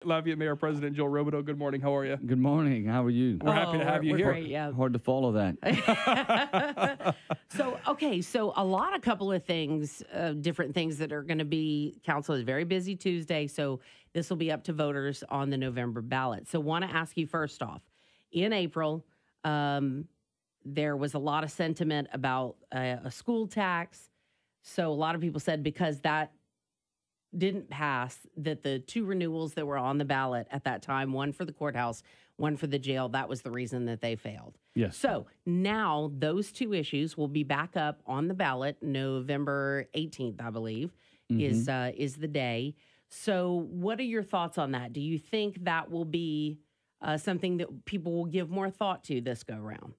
Lafayette Mayor President Joel Robideaux, good morning. How are you? Good morning. How are you? We're happy to have you here. Great, yeah. Hard to follow that. So a couple of things, different things that are going to be, council is very busy Tuesday, so this will be up to voters on the November ballot. So want to ask you first off, in April, there was a lot of sentiment about a school tax. So a lot of people said because that didn't pass, that the two renewals that were on the ballot at that time, one for the courthouse, one for the jail, that was the reason that they failed. Yes. So now those two issues will be back up on the ballot. November 18th, I believe, is the day. So what are your thoughts on that? Do you think that will be something that people will give more thought to this go round?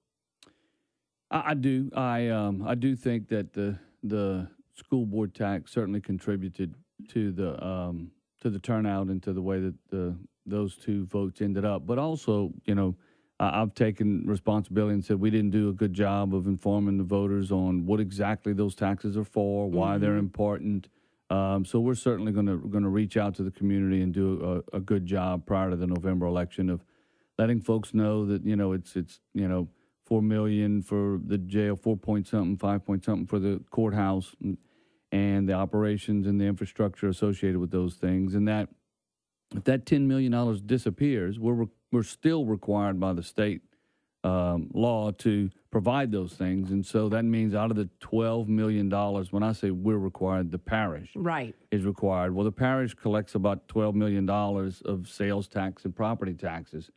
I do. I do think that the school board tax certainly contributed to the turnout and to the way that those two votes ended up. But also, I've taken responsibility and said we didn't do a good job of informing the voters on what exactly those taxes are for, why they're important. So we're certainly going to reach out to the community and do a good job prior to the November election of letting folks know that it's $4 million for the jail, 4 point something, 5 point something for the courthouse, and the operations and the infrastructure associated with those things, and that if that $10 million disappears, we're still required by the state law to provide those things, and so that means out of the $12 million, when I say we're required, the parish is required. Well, the parish collects about $12 million of sales tax and property taxes,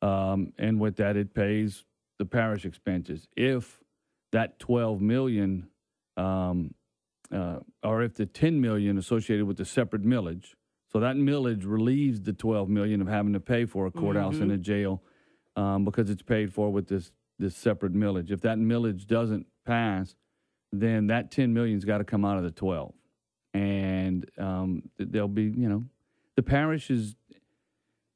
and with that, it pays the parish expenses. If that $12 million or if the $10 million associated with the separate millage, so that millage relieves the $12 million of having to pay for a courthouse and a jail because it's paid for with this separate millage. If that millage doesn't pass, then that $10 million's got to come out of the 12, and there'll be the parish is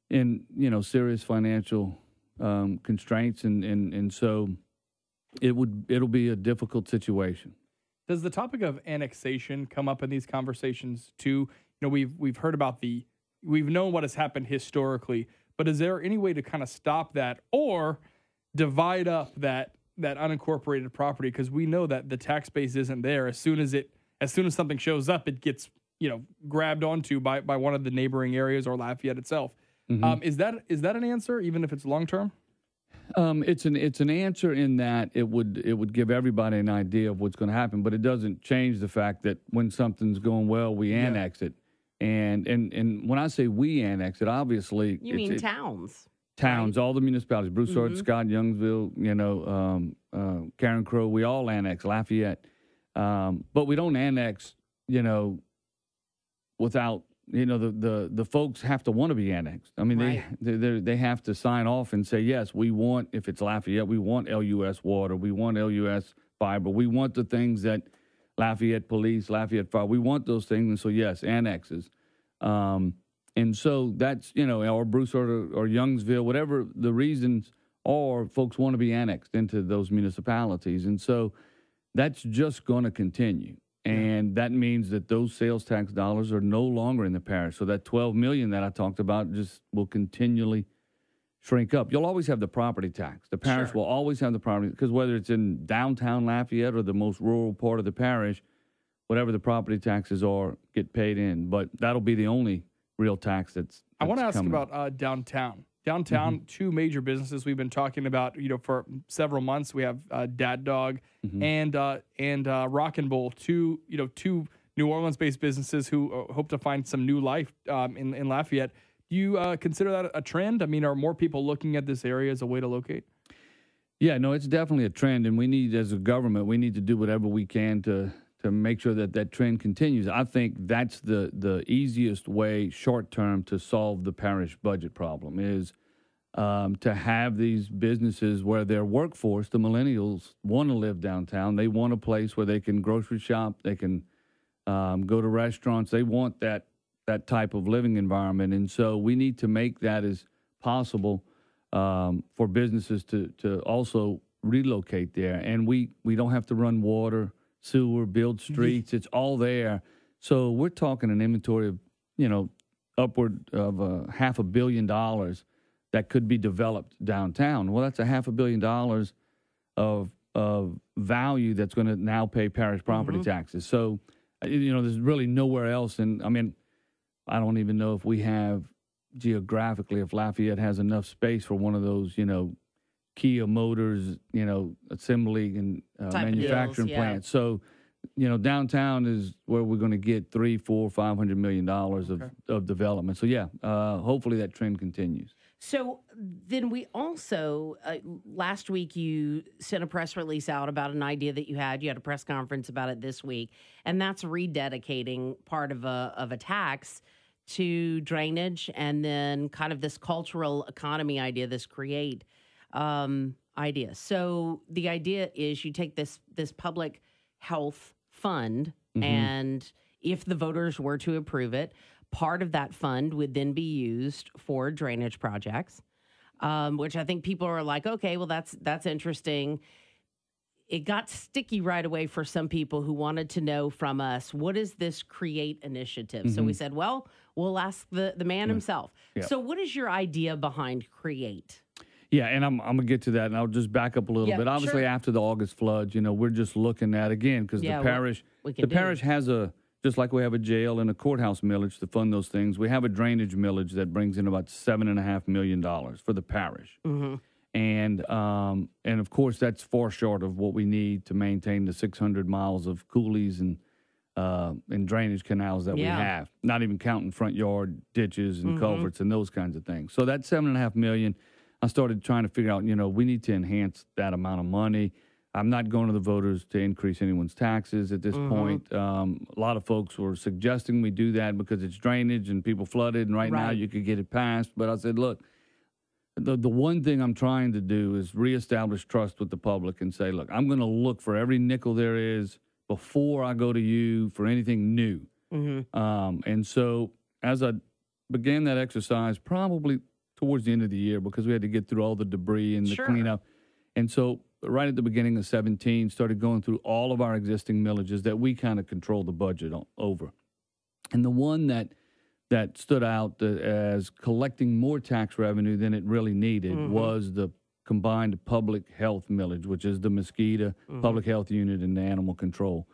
in serious financial constraints, and so it'll be a difficult situation. Does the topic of annexation come up in these conversations too? We've heard about we've known what has happened historically, but is there any way to kind of stop that or divide up that unincorporated property? Because we know that the tax base isn't there. As soon as something shows up, it gets grabbed onto by one of the neighboring areas or Lafayette itself. Is that an answer, even if it's long term? It's an answer in that it would give everybody an idea of what's going to happen, but it doesn't change the fact that when something's going well, we annex it. And when I say we annex it, obviously you mean towns. Towns, right? All the municipalities, Broussard, Scott, Youngsville, Karen Crow, we all annex Lafayette, but we don't annex, without. The folks have to want to be annexed. I mean, they have to sign off and say, yes, we want, if it's Lafayette, we want LUS water, we want LUS fiber, we want the things that Lafayette Police, Lafayette Fire, we want those things, and so, yes, annexes. And so that's, or Broussard or Youngsville, whatever the reasons are, folks want to be annexed into those municipalities. And so that's just going to continue. And that means that those sales tax dollars are no longer in the parish. So that $12 million that I talked about just will continually shrink up. You'll always have the property tax. The parish will always have the property, because whether it's in downtown Lafayette or the most rural part of the parish, whatever the property taxes are get paid in. But that'll be the only real tax that's I want to ask coming. about downtown. Downtown, two major businesses we've been talking about, for several months. We have Dad Dog and Rock and Bowl, two New Orleans-based businesses who hope to find some new life in Lafayette. Do you consider that a trend? I mean, are more people looking at this area as a way to locate? Yeah, no, it's definitely a trend, and we need, as a government, we need to do whatever we can to make sure that trend continues. I think that's the easiest way, short term, to solve the parish budget problem is to have these businesses where their workforce, the millennials, want to live downtown. They want a place where they can grocery shop, they can go to restaurants. They want that type of living environment, and so we need to make that as possible for businesses to also relocate there. And we don't have to run water, sewer, build streets. It's all there. So we're talking an inventory of, upward of $500 million that could be developed downtown. Well, that's $500 million of value that's going to now pay parish property taxes. So, there's really nowhere else. And I mean, I don't even know if we have geographically, if Lafayette has enough space for one of those, Kia Motors, assembly and manufacturing deals, plants. So, downtown is where we're going to get $300, $400, $500 million of development. So, hopefully that trend continues. So then we also, last week you sent a press release out about an idea that you had. You had a press conference about it this week, and that's rededicating part of a tax to drainage and then kind of this cultural economy idea, this create idea. So the idea is you take this public health fund, and if the voters were to approve it, part of that fund would then be used for drainage projects, which I think people are like, okay, well, that's interesting. It got sticky right away for some people who wanted to know from us, what is this CREATE initiative? So we said, well, we'll ask the man himself. Yeah. So what is your idea behind CREATE? Yeah, and I'm going to get to that, and I'll just back up a little bit. Obviously, after the August floods, we're just looking at, again, because the parish has just like we have a jail and a courthouse millage to fund those things, we have a drainage millage that brings in about $7.5 million for the parish. And of course, that's far short of what we need to maintain the 600 miles of coulees and drainage canals that we have, not even counting front yard ditches and culverts and those kinds of things. So that $7.5 million, I started trying to figure out, we need to enhance that amount of money. I'm not going to the voters to increase anyone's taxes at this point. A lot of folks were suggesting we do that because it's drainage and people flooded, and right now you could get it passed. But I said, look, the one thing I'm trying to do is reestablish trust with the public and say, look, I'm going to look for every nickel there is before I go to you for anything new. And so as I began that exercise, probably towards the end of the year, because we had to get through all the debris and the cleanup. And so right at the beginning of 17, started going through all of our existing millages that we kind of control the budget over. And the one that stood out as collecting more tax revenue than it really needed was the combined public health millage, which is the mosquito, public health unit, and the animal control,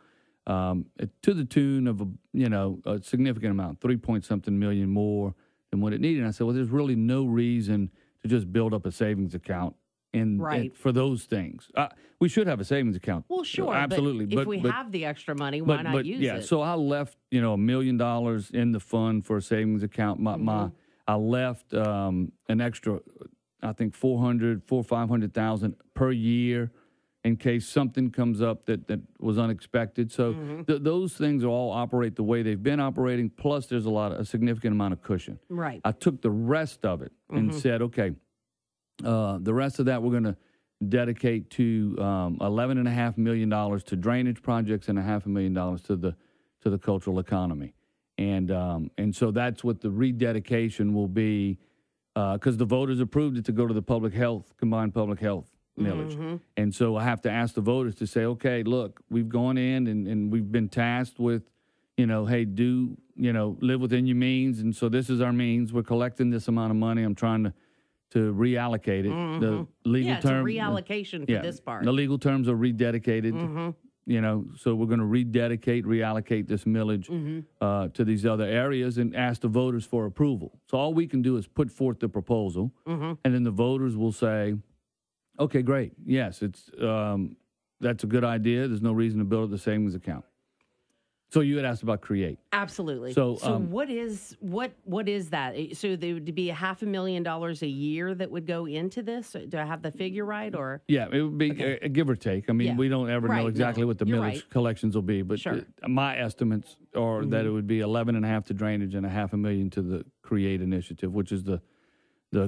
to the tune of a significant amount, 3-point-something million more than what it needed. And I said, well, there's really no reason to just build up a savings account and for those things. We should have a savings account. Well, sure. Absolutely. But if we have the extra money, why not use it? So I left, $1 million in the fund for a savings account. I left an extra, I think, $400,000 or $500,000 per year in case something comes up that was unexpected. So those things all operate the way they've been operating. Plus, there's a significant amount of cushion. Right. I took the rest of it and said, okay, the rest of that we're going to dedicate to $11.5 million to drainage projects and $500,000 to the cultural economy, and so that's what the rededication will be, because the voters approved it to go to the combined public health millage, and so I have to ask the voters to say, okay, look, we've gone in and we've been tasked with, hey, live within your means, and so this is our means. We're collecting this amount of money. I'm trying to reallocate it. The legal term, it's a reallocation for this part. The legal terms are rededicated. So we're going to reallocate this millage to these other areas and ask the voters for approval. So all we can do is put forth the proposal, and then the voters will say, okay, great. Yes, it's that's a good idea. There's no reason to build up the savings account. So you had asked about CREATE. Absolutely. So what is that? So there would be $500,000 a year that would go into this? Do I have the figure right? Or yeah, it would be a give or take. I mean, we don't ever know exactly what the millage collections will be, but my estimates are that it would be $11.5 to drainage and $500,000 to the CREATE initiative, which is the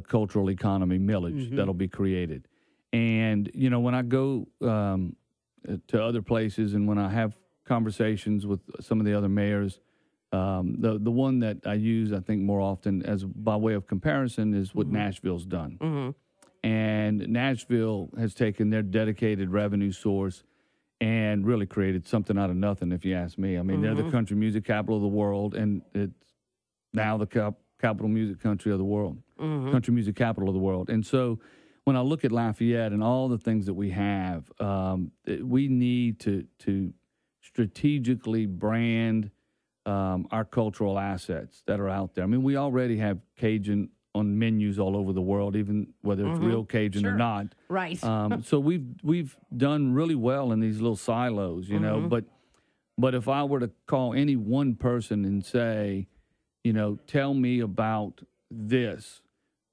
cultural economy millage that'll be created. And when I go to other places and when I have conversations with some of the other mayors, the one that I use, I think, more often as by way of comparison is what Nashville's done. And Nashville has taken their dedicated revenue source and really created something out of nothing, if you ask me. I mean, they're the country music capital of the world, and it's now the capital music country of the world, country music capital of the world. And so when I look at Lafayette and all the things that we have, we need to strategically brand our cultural assets that are out there. I mean, we already have Cajun on menus all over the world, even whether it's real Cajun or not. Right. So we've done really well in these little silos, you know. But if I were to call any one person and say, you know, tell me about this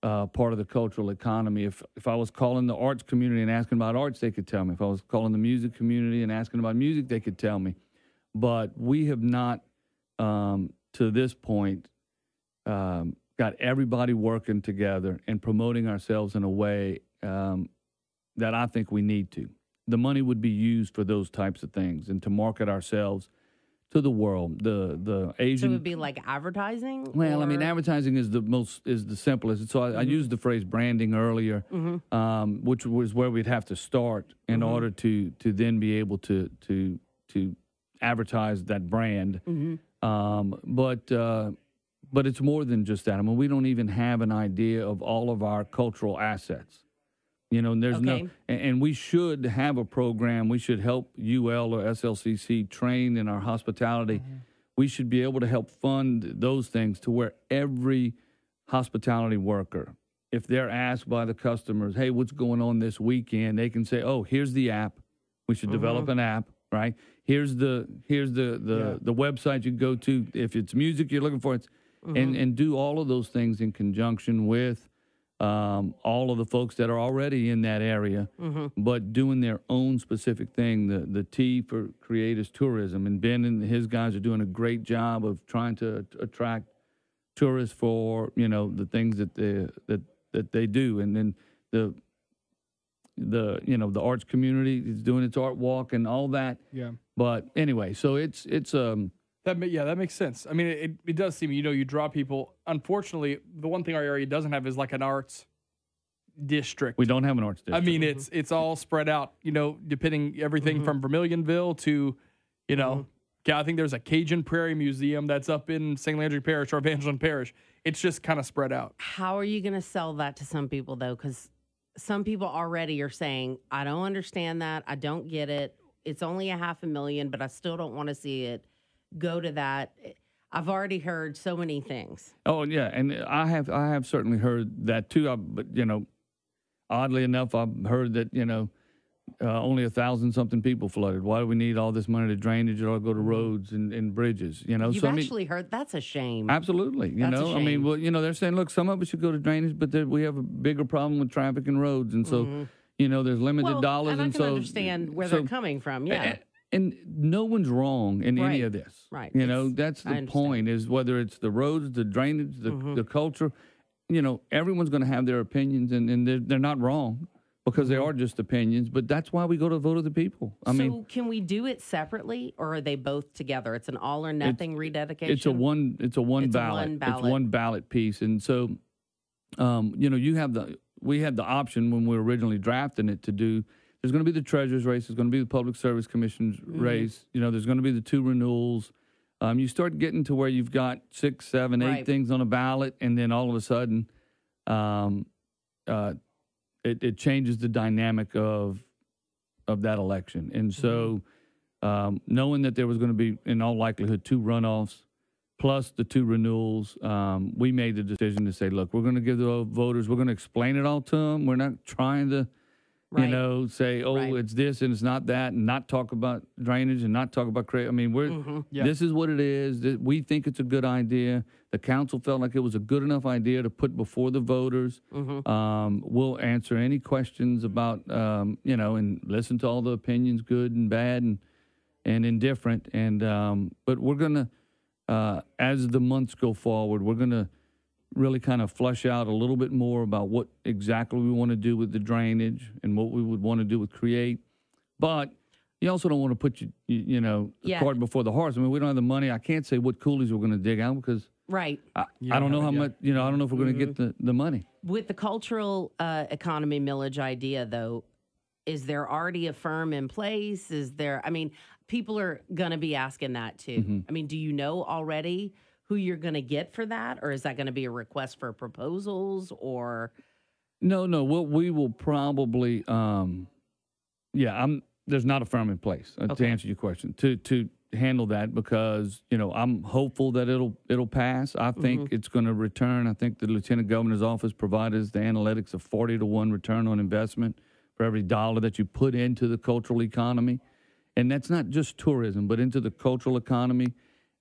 part of the cultural economy. If I was calling the arts community and asking about arts, they could tell me. If I was calling the music community and asking about music, they could tell me. But we have not, to this point, got everybody working together and promoting ourselves in a way that I think we need to. The money would be used for those types of things and to market ourselves to the world. The Asian. So it would be like advertising? Well, I mean, advertising is the simplest. So I used the phrase branding earlier, which was where we'd have to start in order to then be able to advertise that brand. But it's more than just that. I mean, we don't even have an idea of all of our cultural assets. You know, and there's and we should have a program. We should help UL or SLCC train in our hospitality. We should be able to help fund those things to where every hospitality worker, if they're asked by the customers, hey, what's going on this weekend? They can say, oh, here's the app. We should develop an app, right? Here's the website you go to. If it's music you're looking for, it's and do all of those things in conjunction with all of the folks that are already in that area, but doing their own specific thing. The T for create is tourism, and Ben and his guys are doing a great job of trying to attract tourists for, you know, the things that they do. And then the the arts community is doing its art walk and all that. Yeah. But anyway, so it's that makes sense. I mean, it does seem, you draw people. Unfortunately, the one thing our area doesn't have is like an arts district. We don't have an arts district. I mean, it's all spread out, depending everything from Vermilionville to, I think there's a Cajun Prairie Museum that's up in St. Landry Parish or Evangeline Parish. It's just kind of spread out. How are you going to sell that to some people, though? Because some people already are saying, I don't understand that. I don't get it. It's only $500,000, but I still don't want to see it go to that. I've already heard so many things. Oh yeah, and I have certainly heard that too. But oddly enough, I've heard that only 1,000-something people flooded. Why do we need all this money to drainage? It ought to go to roads and bridges. You've actually heard that's a shame. Absolutely. That's a shame. I mean, well, they're saying, look, some of it should go to drainage, but we have a bigger problem with traffic and roads, and so there's limited dollars, and I can understand where they're coming from. Yeah. And no one's wrong in any of this. Right. That's the point, is whether it's the roads, the drainage, the culture, everyone's going to have their opinions, and they're not wrong because they are just opinions. But that's why we go to vote of the people. I mean, can we do it separately, or are they both together? It's an all or nothing rededication? It's a one ballot. It's one ballot piece. And so, we had the option when we were originally drafting it to do. There's going to be the treasurer's race. There's going to be the public service commission's race. There's going to be the 2 renewals. You start getting to where you've got 6, 7, 8 things on a ballot, and then all of a sudden, it changes the dynamic of that election. And so, knowing that there was going to be, in all likelihood, 2 runoffs plus the 2 renewals, we made the decision to say, look, we're going to give the voters, we're going to explain it all to them. We're not trying to say, it's this and it's not that, and not talk about drainage and not talk about I mean, this is what it is. We think it's a good idea. The council felt like it was a good enough idea to put before the voters. We'll answer any questions about, and listen to all the opinions, good and bad and indifferent. And but we're going to, as the months go forward, we're going to really kind of flush out a little bit more about what exactly we want to do with the drainage and what we would want to do with create. But you also don't want to put the cart before the horse. I mean, we don't have the money. I can't say what coulees we're going to dig out because I don't know how much. I don't know if we're going to get the money. With the cultural economy millage idea, though, is there already a firm in place? Is there? I mean, people are going to be asking that too. I mean, do you know already who you're going to get for that, or is that going to be a request for proposals, or? No. What we will probably, there's not a firm in place to answer your question to handle that, because I'm hopeful that it'll pass. I think it's going to return. I think the Lieutenant Governor's office provided us the analytics of 40-to-1 return on investment for every dollar that you put into the cultural economy, and that's not just tourism, but into the cultural economy.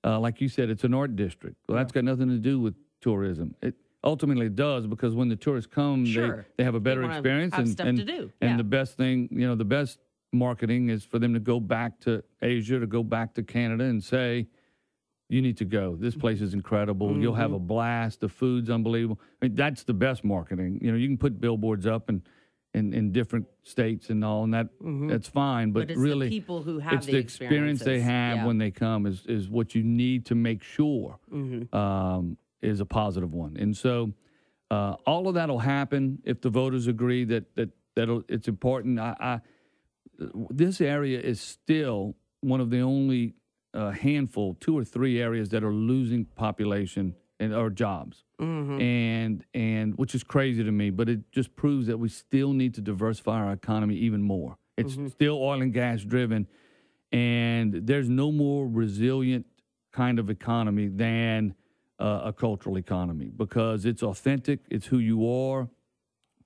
Like you said, it's an art district. Well, that's got nothing to do with tourism. It ultimately does, because when the tourists come, they have a better experience, have stuff to do. And the best thing, the best marketing is for them to go back to Asia, to go back to Canada and say, you need to go. This place is incredible. You'll have a blast. The food's unbelievable. I mean, that's the best marketing. You can put billboards up in different states and all, and that's fine. But it's really, the people who have it's the experience they have when they come is what you need to make sure is a positive one. And so all of that will happen if the voters agree that it's important. This area is still one of the only handful, 2 or 3 areas that are losing population or jobs, and which is crazy to me. But it just proves that we still need to diversify our economy even more. It's still oil and gas driven, and there's no more resilient kind of economy than a cultural economy, because it's authentic. It's who you are.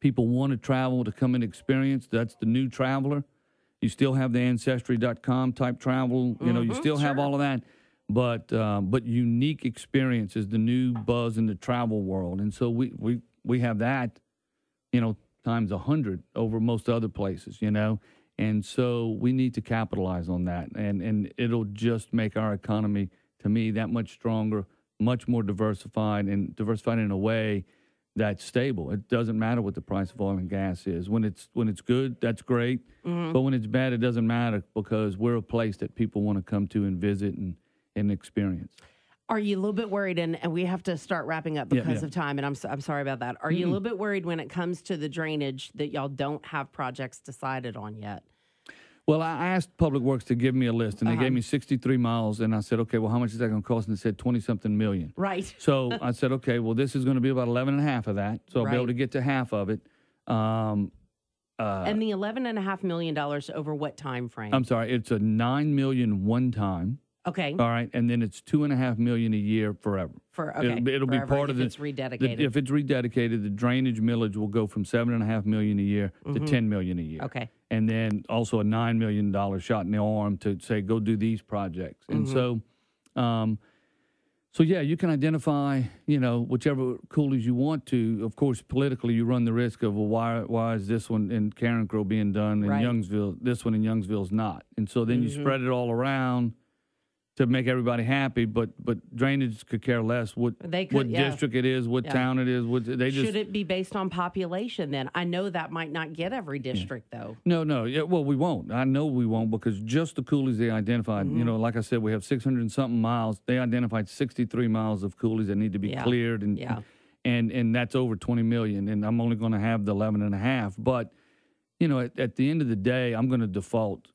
People want to travel to come and experience. That's the new traveler. You still have the Ancestry.com type travel. You still have all of that. But unique experience is the new buzz in the travel world. And so we have that, times 100 over most other places, And so we need to capitalize on that. And it'll just make our economy, to me, that much stronger, much more diversified, and diversified in a way that's stable. It doesn't matter what the price of oil and gas is. When it's good, that's great. But when it's bad, it doesn't matter, because we're a place that people want to come to and visit and experience. Are you a little bit worried, and we have to start wrapping up because of time, and I'm sorry about that. Are you a little bit worried when it comes to the drainage that y'all don't have projects decided on yet? Well, I asked Public Works to give me a list, and they gave me 63 miles, and I said, okay, well, how much is that going to cost? And they said 20-something million. Right. So I said, okay, well, this is going to be about 11 and a half of that, so I'll be able to get to half of it. And the $11.5 million over what time frame? I'm sorry, it's a $9 million one time. Okay. All right, and then it's $2.5 million a year forever. It'll be part of the. If it's rededicated. If it's rededicated, the drainage millage will go from $7.5 million a year to $10 million a year. Okay. And then also a $9 million shot in the arm to say, go do these projects. And so, you can identify, whichever coolies you want to. Of course, politically, you run the risk of, well, why is this one in Carencro being done in Youngsville? This one in Youngsville's not. And so then you spread it all around to make everybody happy, but drainage could care less what district it is, what town it is. Should it be based on population then? I know that might not get every district though. No. Yeah, well, we won't. I know we won't, because just the coolies they identified, like I said, we have 600 and something miles. They identified 63 miles of coolies that need to be cleared, and that's over 20 million, and I'm only going to have the 11 and a half. But, at the end of the day, I'm going to default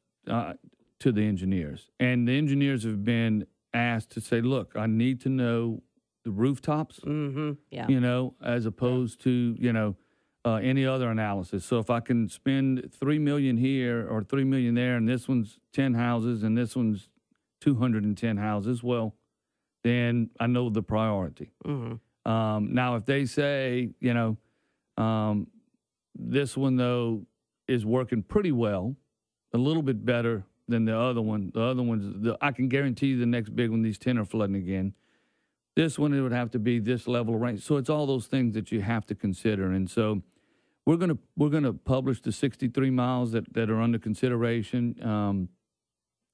to the engineers. And the engineers have been asked to say, look, I need to know the rooftops, as opposed to, any other analysis. So if I can spend $3 million here or $3 million there, and this one's 10 houses and this one's 210 houses, well, then I know the priority. Now, if they say, this one, though, is working pretty well, a little bit better than the other one. The other one's, I can guarantee you the next big one, these 10 are flooding again. This one, it would have to be this level of rain. So it's all those things that you have to consider. And so we're gonna publish the 63 miles that are under consideration.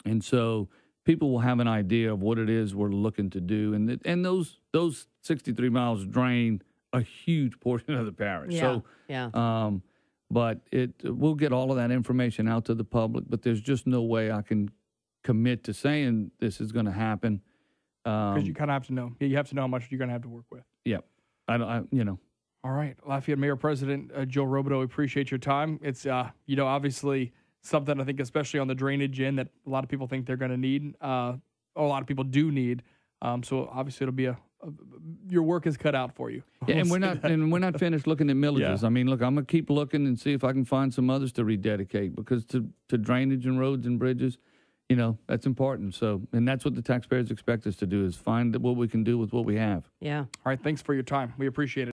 And so people will have an idea of what it is we're looking to do. And those 63 miles drain a huge portion of the parish. But we'll get all of that information out to the public, but there's just no way I can commit to saying this is going to happen. Because you kind of have to know. You have to know how much you're going to have to work with. Yep. All right. Lafayette Mayor President Joe Robideaux, appreciate your time. It's, obviously something I think, especially on the drainage end, that a lot of people think they're going to need, or a lot of people do need. So obviously it'll be a your work is cut out for you. Yeah, and we're not finished looking at millages. Yeah. I mean, look, I'm gonna keep looking and see if I can find some others to rededicate, because to drainage and roads and bridges, you know, that's important. So, and that's what the taxpayers expect us to do, is find what we can do with what we have. Yeah. All right, thanks for your time. We appreciate it.